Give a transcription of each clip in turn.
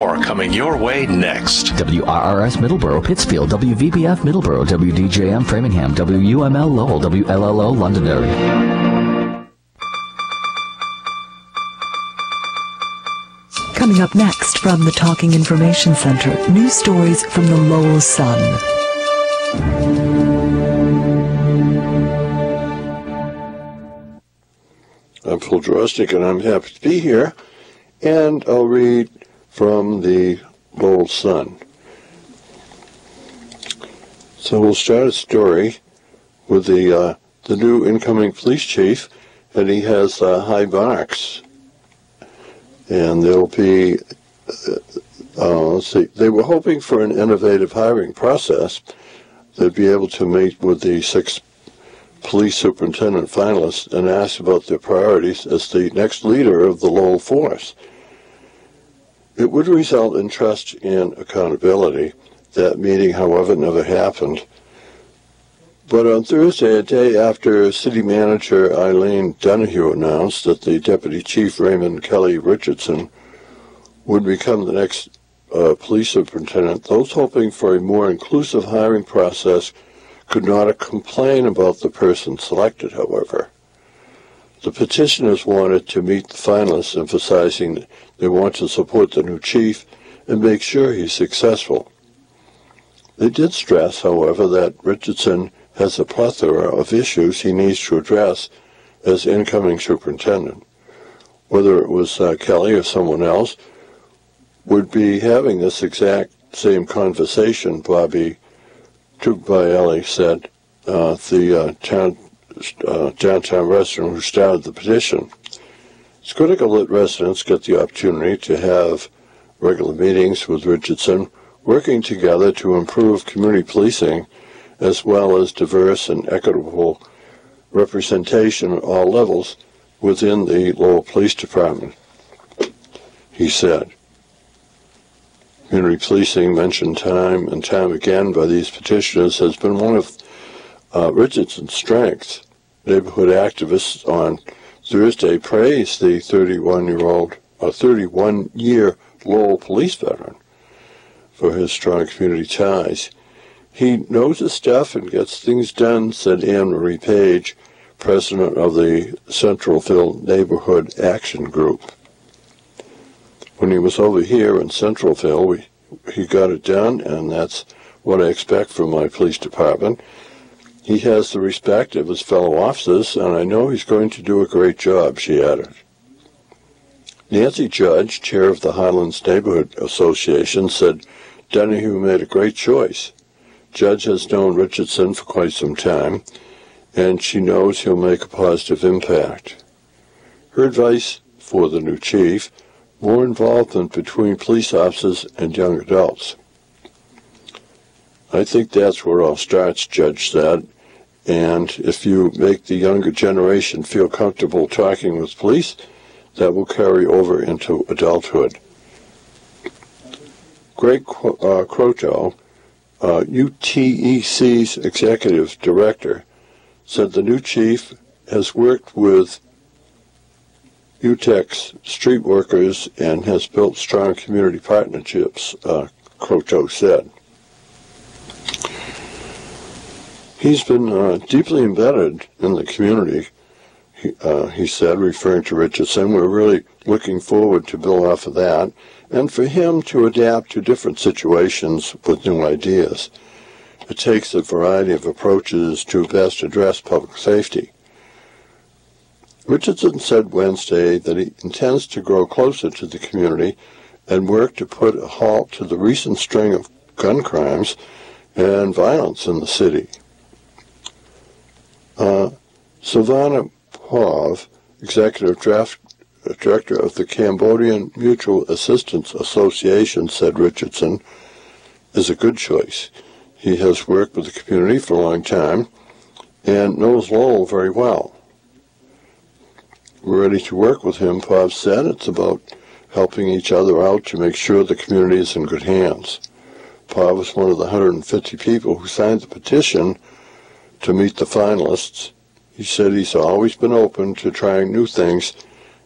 More coming your way next. WRRS Middleborough, Pittsfield, WVBF Middleborough, WDJM Framingham, WUML Lowell, WLLO Londonderry. Coming up next from the Talking Information Center, news stories from the Lowell Sun. I'm Phil Drostic, and I'm happy to be here. And I'll read from the Lowell Sun. So we'll start a story with the new incoming police chief, and he has high marks. And there'll be, let's see, they were hoping for an innovative hiring process. They'd be able to meet with the 6 police superintendent finalists and ask about their priorities as the next leader of the Lowell force. It would result in trust and accountability. That meeting, however, never happened. But on Thursday, a day after City Manager Eileen Donahue announced that the Deputy Chief Raymond Kelly Richardson would become the next police superintendent, those hoping for a more inclusive hiring process could not complain about the person selected, however. The petitioners wanted to meet the finalists, emphasizing they want to support the new chief and make sure he's successful. They did stress, however, that Richardson has a plethora of issues he needs to address as incoming superintendent. Whether it was Kelly or someone else, would be having this exact same conversation, Bobby Tugbayeli said, the downtown resident who started the petition. It's critical that residents get the opportunity to have regular meetings with Richardson, working together to improve community policing as well as diverse and equitable representation at all levels within the Lowell Police Department, he said. Community policing, mentioned time and time again by these petitioners, has been one of Richardson's strengths. Neighborhood activists on Thursday praised the 31-year Lowell police veteran for his strong community ties. He knows his stuff and gets things done, said Anne Marie Page, president of the Centralville Neighborhood Action Group. When he was over here in Centralville, he got it done, and that's what I expect from my police department. He has the respect of his fellow officers, and I know he's going to do a great job, she added. Nancy Judge, chair of the Highlands Neighborhood Association, said Donahue made a great choice. Judge has known Richardson for quite some time, and she knows he'll make a positive impact. Her advice for the new chief: more involvement between police officers and young adults. I think that's where it all starts, Judge said, and if you make the younger generation feel comfortable talking with police, that will carry over into adulthood. Greg Croteau, UTEC's executive director, said the new chief has worked with UTEC's street workers and has built strong community partnerships, Croteau said. He's been deeply embedded in the community, he said, referring to Richardson. We're really looking forward to build off of that, and for him to adapt to different situations with new ideas. It takes a variety of approaches to best address public safety. Richardson said Wednesday that he intends to grow closer to the community and work to put a halt to the recent string of gun crimes and violence in the city. Silvana Pov, executive director of the Cambodian Mutual Assistance Association, said Richardson is a good choice. He has worked with the community for a long time and knows Lowell very well. We're ready to work with him, Pov said. It's about helping each other out to make sure the community is in good hands. Pov was one of the 150 people who signed the petition to meet the finalists. He said he's always been open to trying new things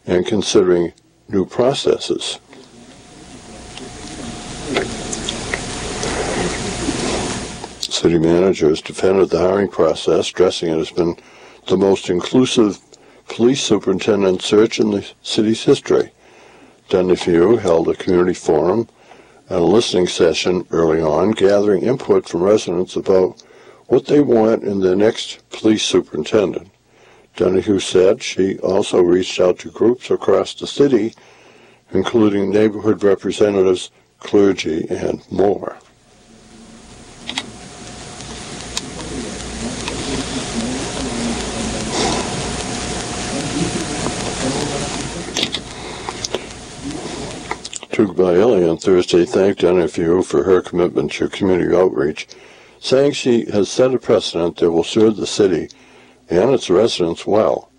and considering new processes. City manager has defended the hiring process, stressing it has been the most inclusive police superintendent search in the city's history. Donahue held a community forum and a listening session early on, gathering input from residents about what they want in their next police superintendent. Donahue said she also reached out to groups across the city, including neighborhood representatives, clergy, and more. Tugbayeli on Thursday thanked Donahue for her commitment to community outreach, saying she has set a precedent that will serve the city and its residents well.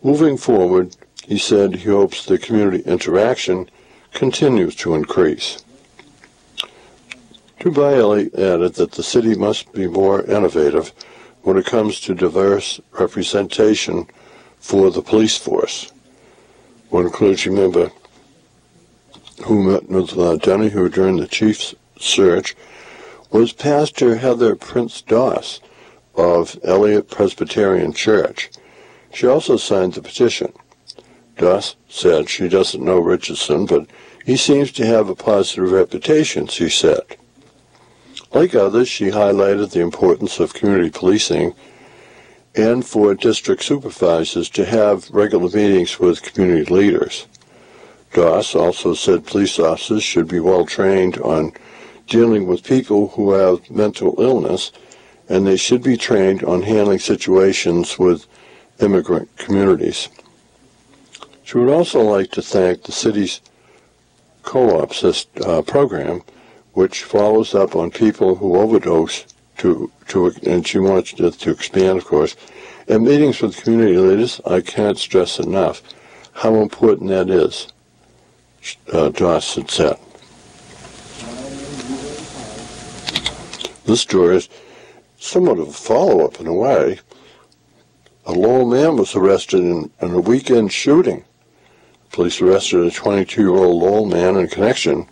Moving forward, he said he hopes the community interaction continues to increase. Tugbayeli added that the city must be more innovative when it comes to diverse representation for the police force. One clergy member who met with Donahue during the chief's search was Pastor Heather Prince Doss of Elliott Presbyterian Church. She also signed the petition. Doss said she doesn't know Richardson, but he seems to have a positive reputation, she said. Like others, she highlighted the importance of community policing and for district supervisors to have regular meetings with community leaders. Doss also said police officers should be well trained on dealing with people who have mental illness, and they should be trained on handling situations with immigrant communities. She would also like to thank the city's co-op program, which follows up on people who overdose, and she wants it to expand, of course, and meetings with community leaders. I can't stress enough how important that is. Doss had said. This story is somewhat of a follow-up in a way. A Lowell man was arrested in a weekend shooting. Police arrested a 22-year-old Lowell man in connection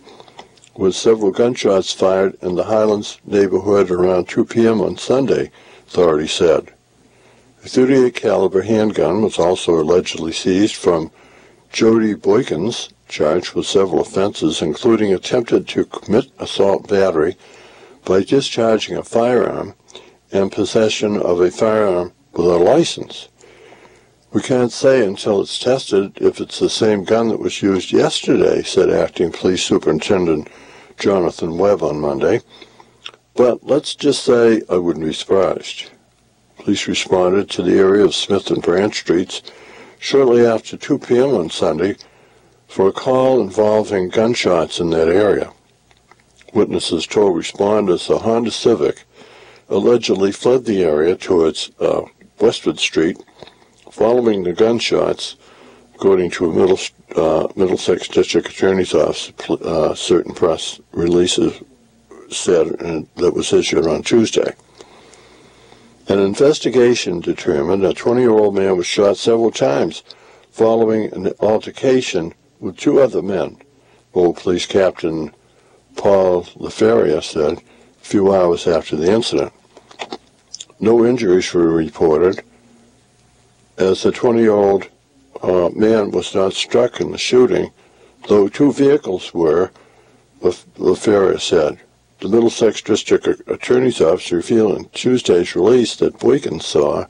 with several gunshots fired in the Highlands neighborhood around 2 p.m. on Sunday, authorities said. A .38 caliber handgun was also allegedly seized from Jody Boykins, charged with several offenses, including attempted to commit assault battery by discharging a firearm and possession of a firearm without a license. We can't say until it's tested if it's the same gun that was used yesterday, said Acting Police Superintendent Jonathan Webb on Monday. But let's just say I wouldn't be surprised. Police responded to the area of Smith and Branch Streets shortly after 2 p.m. on Sunday for a call involving gunshots in that area. Witnesses told responders a Honda Civic allegedly fled the area towards Westwood Street following the gunshots, according to a Middlesex District Attorney's Office. Certain press releases said, and that was issued on Tuesday. An investigation determined a 20-year-old man was shot several times following an altercation with 2 other men. Old Police Captain Paul LaFeria said a few hours after the incident. No injuries were reported, as the 20-year-old man was not struck in the shooting, though 2 vehicles were, LaFeria said. The Middlesex District Attorney's Office revealed in Tuesday's release that Boykins saw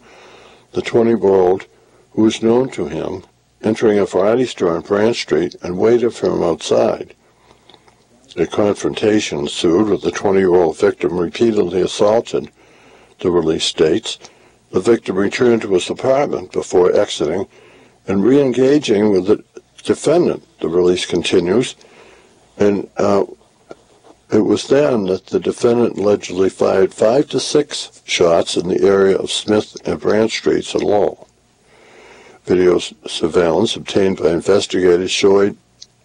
the 20-year-old, who was known to him, entering a variety store on Branch Street and waited for him outside. A confrontation ensued with the 20-year-old victim repeatedly assaulted, the release states. The victim returned to his apartment before exiting and re-engaging with the defendant, the release continues, and it was then that the defendant allegedly fired 5 to 6 shots in the area of Smith and Branch Streets in Lowell. Video surveillance obtained by investigators showed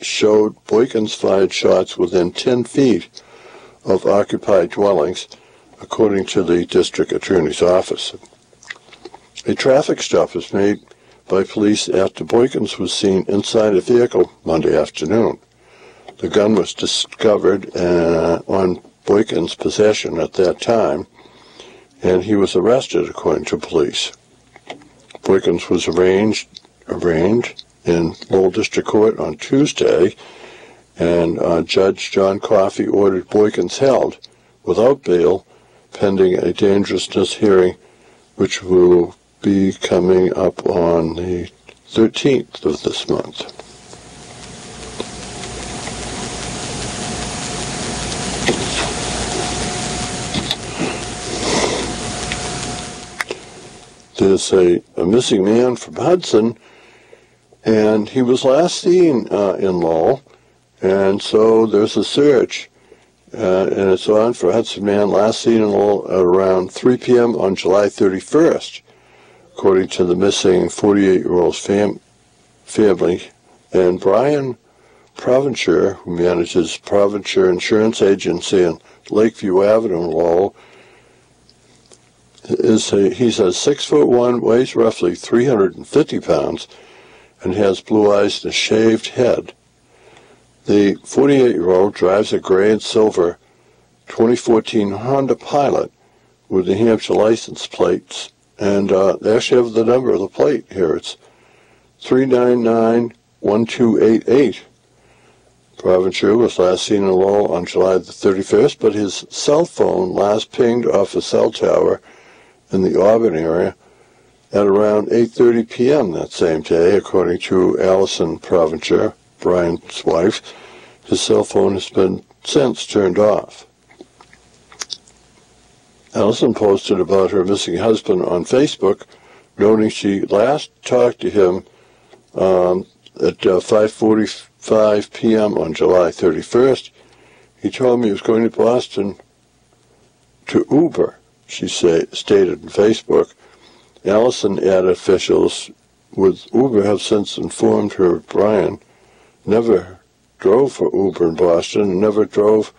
Boykins fired shots within 10 feet of occupied dwellings, according to the district attorney's office. A traffic stop was made by police after Boykins was seen inside a vehicle Monday afternoon. The gun was discovered on Boykins' possession at that time. and he was arrested, according to police. Boykins was arraigned in Lowell District Court on Tuesday, and Judge John Coffey ordered Boykins held without bail pending a dangerousness hearing, which will be coming up on the 13th of this month. There's a missing man from Hudson, and he was last seen in Lowell, and so there's a search, and it's on for Hudson man last seen in Lowell at around 3 p.m. on July 31st, according to the missing 48-year-old's family. And Brian Provencher, who manages Provencher Insurance Agency in Lakeview Avenue in Lowell, he's a 6'1", weighs roughly 350 pounds, and has blue eyes and a shaved head. The 48-year-old drives a gray and silver 2014 Honda Pilot with New Hampshire license plates, and they actually have the number of the plate here. It's 3991288. Provencher was last seen in Lowell on July the 31st, but his cell phone last pinged off a cell tower in the Auburn area at around 8:30 p.m. that same day, according to Allison Provencher, Brian's wife. His cell phone has been since turned off. Allison posted about her missing husband on Facebook, noting she last talked to him at 5:45 p.m. on July 31st. He told me he was going to Boston to Uber, she stated in Facebook. Allison added officials with Uber have since informed her Brian never drove for Uber in Boston and never drove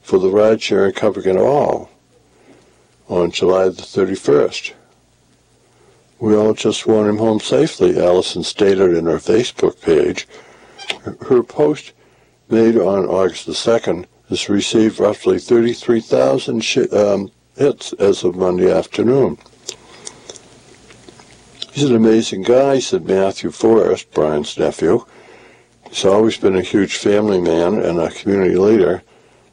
for the ride-sharing company at all on July the 31st. We all just want him home safely, Allison stated in her Facebook page. Her post, made on August the 2nd, has received roughly 33,000 hits as of Monday afternoon. He's an amazing guy, said Matthew Forrest, Brian's nephew. He's always been a huge family man and a community leader,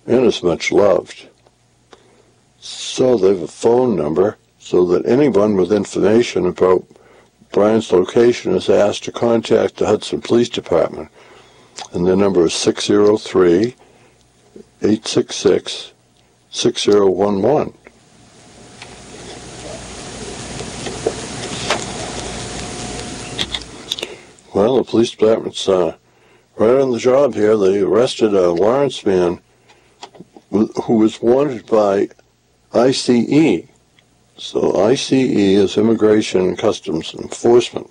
and is much loved. So they have a phone number so that anyone with information about Brian's location is asked to contact the Hudson Police Department. And the number is 603-866-6011. Well, the police department's right on the job here. They arrested a Lawrence man who was wanted by ICE. So ICE is Immigration and Customs Enforcement.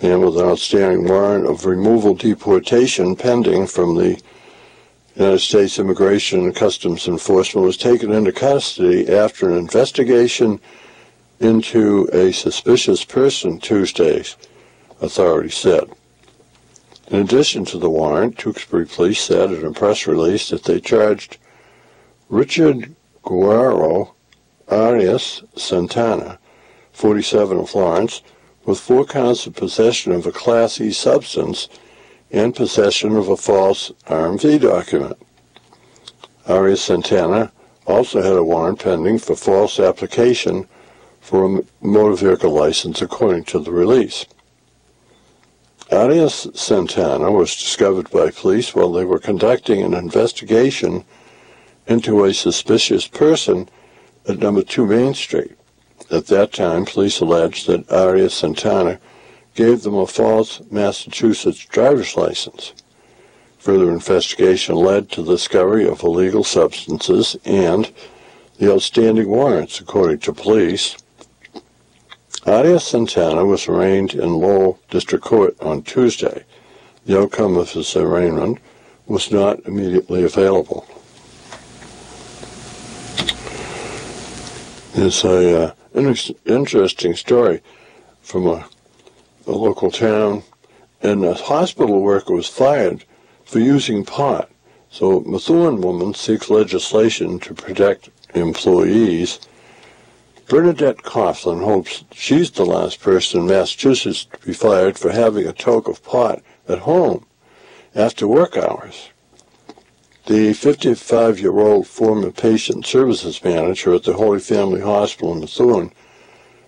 Man with an outstanding warrant of removal deportation pending from the United States Immigration and Customs Enforcement was taken into custody after an investigation into a suspicious person Tuesday, authorities said. In addition to the warrant, Tewksbury Police said in a press release that they charged Richard Guerrero Arias Santana, 47 of Lawrence, with 4 counts of possession of a Class E substance and possession of a false RMV document. Arias Santana also had a warrant pending for false application for a motor vehicle license, according to the release. Arias Santana was discovered by police while they were conducting an investigation into a suspicious person at number 2 Main Street. At that time, police alleged that Arias Santana gave them a false Massachusetts driver's license. Further investigation led to the discovery of illegal substances and the outstanding warrants, according to police. Arias Santana was arraigned in Lowell District Court on Tuesday. The outcome of his arraignment was not immediately available. It's an interesting story from a local town, and a hospital worker was fired for using pot. So Methuen woman seeks legislation to protect employees. Bernadette Coughlin hopes she's the last person in Massachusetts to be fired for having a toke of pot at home after work hours. The 55-year-old former patient services manager at the Holy Family Hospital in Methuen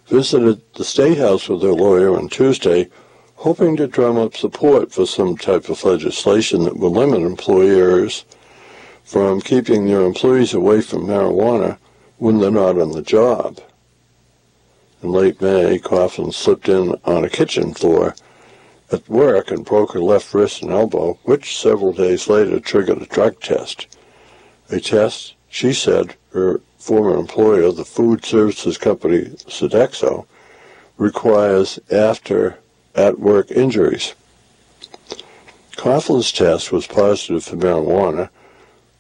visited the State House with her lawyer on Tuesday, hoping to drum up support for some type of legislation that will limit employers from keeping their employees away from marijuana when they're not on the job. In late May, Coughlin slipped in on a kitchen floor at work and broke her left wrist and elbow, which several days later triggered a drug test. A test, she said, her former employer, the food services company Sodexo, requires after at-work injuries. Coughlin's test was positive for marijuana,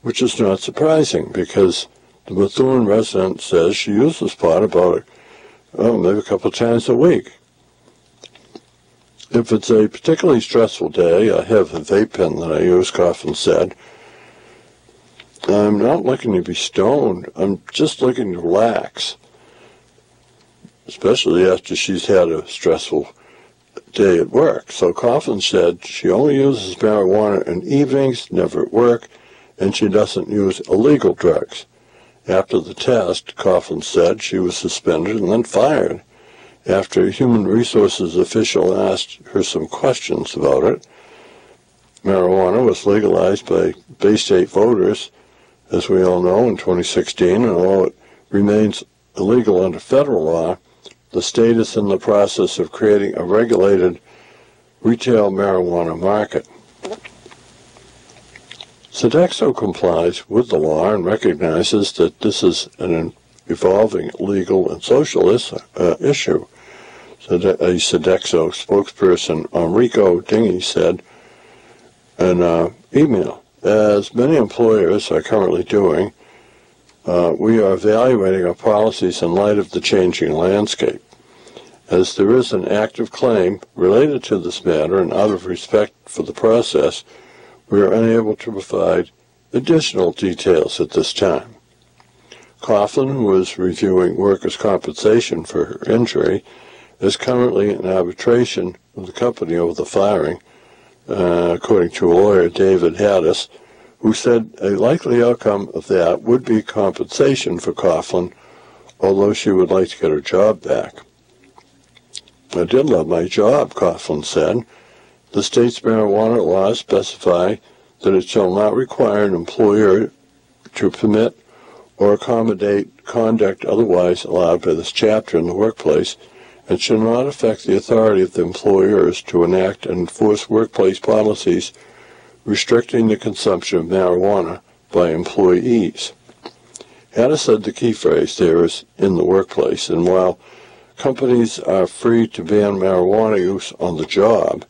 which is not surprising because the Methuen resident says she uses pot about maybe a couple of times a week. If it's a particularly stressful day, I have a vape pen that I use, Coughlin said. I'm not looking to be stoned. I'm just looking to relax, especially after she's had a stressful day at work. So Coughlin said she only uses marijuana in evenings, never at work, and she doesn't use illegal drugs. After the test, Coughlin said she was suspended and then fired after a human resources official asked her some questions about it. Marijuana was legalized by Bay State voters, as we all know, in 2016, and although it remains illegal under federal law, the state is in the process of creating a regulated retail marijuana market. Sodexo complies with the law and recognizes that this is an evolving legal and social issue. A Sodexo spokesperson, Enrico Dingy, said in an email, as many employers are currently doing, we are evaluating our policies in light of the changing landscape. As there is an active claim related to this matter and out of respect for the process, we are unable to provide additional details at this time. Coughlin, who is reviewing workers' compensation for her injury, is currently in arbitration with the company over the firing, according to lawyer David Haddis, who said a likely outcome of that would be compensation for Coughlin, although she would like to get her job back. I did love my job, Coughlin said. The state's marijuana laws specify that it shall not require an employer to permit or accommodate conduct otherwise allowed by this chapter in the workplace, and shall not affect the authority of the employers to enact and enforce workplace policies restricting the consumption of marijuana by employees. Hannah said the key phrase there is in the workplace, and while companies are free to ban marijuana use on the job,